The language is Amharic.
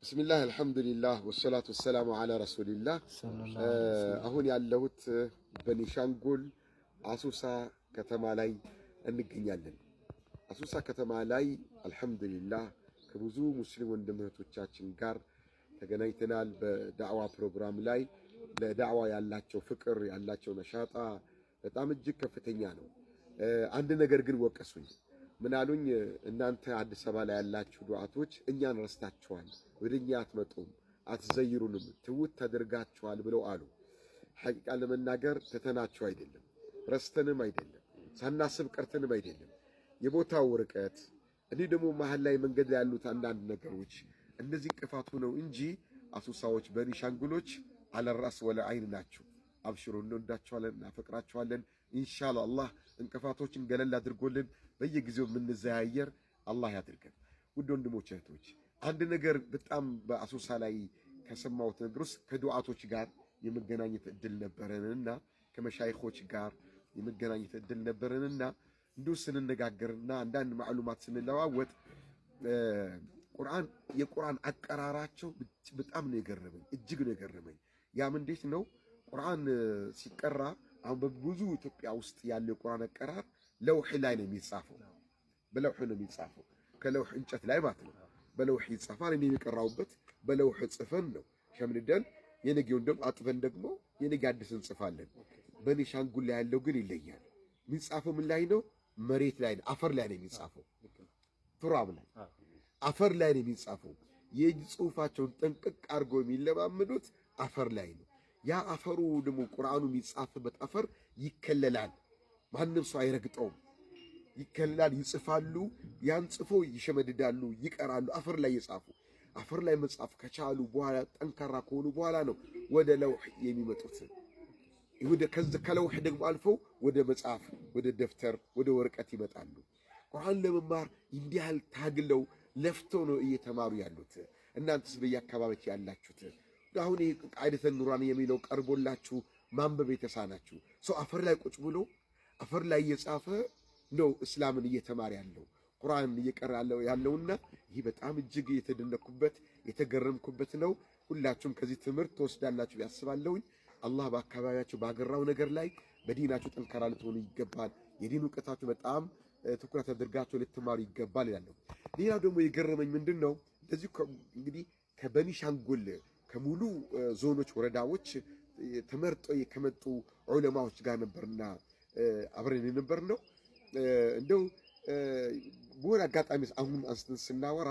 ብስሚላህ አልሐምዱሊላህ ወሰላቱ ወሰላሙ አላ ረሱሊላህ። አሁን ያለሁት በቤኒሻንጉል አሶሳ ከተማ ላይ እንገኛለን። አሶሳ ከተማ ላይ አልሐምዱሊላህ ከብዙ ሙስሊም ወንድም እህቶቻችን ጋር ተገናኝተናል። በዳዕዋ ፕሮግራም ላይ ለዳዕዋ ያላቸው ፍቅር ያላቸው ነሻጣ በጣም እጅግ ከፍተኛ ነው። አንድ ነገር ግን ወቀሱኝ። ምን አሉኝ? እናንተ አዲስ አበባ ላይ ያላችሁ ዱዓቶች እኛን ረስታችኋል፣ ወደኛ አትመጡም፣ አትዘይሩንም፣ ትውት ተደርጋችኋል ብለው አሉ። ሐቂቃ ለመናገር ተተናቸው አይደለም፣ ረስተንም አይደለም፣ ሳናስብ ቀርተንም አይደለም። የቦታው ርቀት እንዲህ ደግሞ መሀል ላይ መንገድ ላይ ያሉት አንዳንድ ነገሮች እንደዚህ እንቅፋቱ ነው እንጂ አሶሳዎች ቤኒሻንጉሎች አለራስ ወለ አይን ናቸው። አብሽሩ፣ እንወዳችኋለን፣ እናፈቅራችኋለን። ኢንሻአላህ አላህ እንቅፋቶችን ገለል አድርጎልን በየጊዜው የምንዘያየር አላህ ያድርገን። ውድ ወንድሞች እህቶች፣ አንድ ነገር በጣም በአሶሳ ላይ ከሰማሁት ነገር ውስጥ ከዱዓቶች ጋር የመገናኘት እድል ነበረንና ከመሻይኾች ጋር የመገናኘት እድል ነበረንና እንዲሁ ስንነጋገርና አንዳንድ ማዕሉማት ስንለዋወጥ የቁርአን አቀራራቸው በጣም ነው የገረመኝ፣ እጅግ ነው የገረመኝ። ያም እንዴት ነው? ቁርአን ሲቀራ አሁን በብዙ ኢትዮጵያ ውስጥ ያለው የቁርአን አቀራር ለውህ ላይ ነው የሚጻፈው፣ በለውህ ነው የሚጻፈው፣ ከለውህ እንጨት ላይ ማለት ነው። በለውህ ይጻፋል። እኔ የቀራውበት በለውህ ጽፈን ነው ሸምድደን የነገውን ደግሞ አጥፈን ደግሞ የነገ አዲስ እንጽፋለን። ቤኒሻንጉል ላይ ያለው ግን ይለያል። የሚጻፈው ምን ላይ ነው? መሬት ላይ ነው፣ አፈር ላይ ነው የሚጻፈው። ቱራብ ላይ አፈር ላይ ነው የሚጻፈው። የእጅ ጽሁፋቸውን ጠንቅቅ አድርገው የሚለማመዱት አፈር ላይ ነው። ያ አፈሩ ደግሞ ቁርአኑ የሚጻፍበት አፈር ይከለላል። ማንም ሰው አይረግጠውም። ይከለላል፣ ይጽፋሉ። ያን ጽፎ ይሸመድዳሉ፣ ይቀራሉ። አፈር ላይ ይጻፉ። አፈር ላይ መጻፍ ከቻሉ በኋላ ጠንካራ ከሆኑ በኋላ ነው ወደ ለውህ የሚመጡት። ከለውህ ደግሞ አልፈው ወደ መጽሐፍ፣ ወደ ደብተር፣ ወደ ወረቀት ይመጣሉ። ቁርአን ለመማር እንዲህ ያህል ታግለው ለፍተው ነው እየተማሩ ያሉት። እናንተስ በየአካባቢያችሁ ያላችሁት አሁን ይሄ ቃይደተ ኑራን የሚለው ቀርቦላችሁ ማንበብ የተሳናችሁ ሰው አፈር ላይ ቁጭ ብሎ አፈር ላይ እየጻፈ ነው እስላምን እየተማረ ያለው ቁርአን እየቀራ ያለውና ይህ በጣም እጅግ የተደነኩበት የተገረምኩበት ነው። ሁላችሁም ከዚህ ትምህርት ተወስዳላችሁ ያስባለሁኝ። አላህ በአካባቢያችሁ ባገራው ነገር ላይ በዲናችሁ ጠንካራ ልትሆኑ ይገባል። የዲን ዕውቀታችሁ በጣም ትኩረት አድርጋችሁ ልትማሩ ይገባል ይላል። ሌላው ደግሞ የገረመኝ ምንድነው? እንደዚህ እንግዲህ ከቤኒሻንጉል ከሙሉ ዞኖች ወረዳዎች ተመርጠው ከመጡ ዑለማዎች ጋር ነበርና አብረን የነበርነው። እንደው በሆነ አጋጣሚ አሁን አንስተን ስናወራ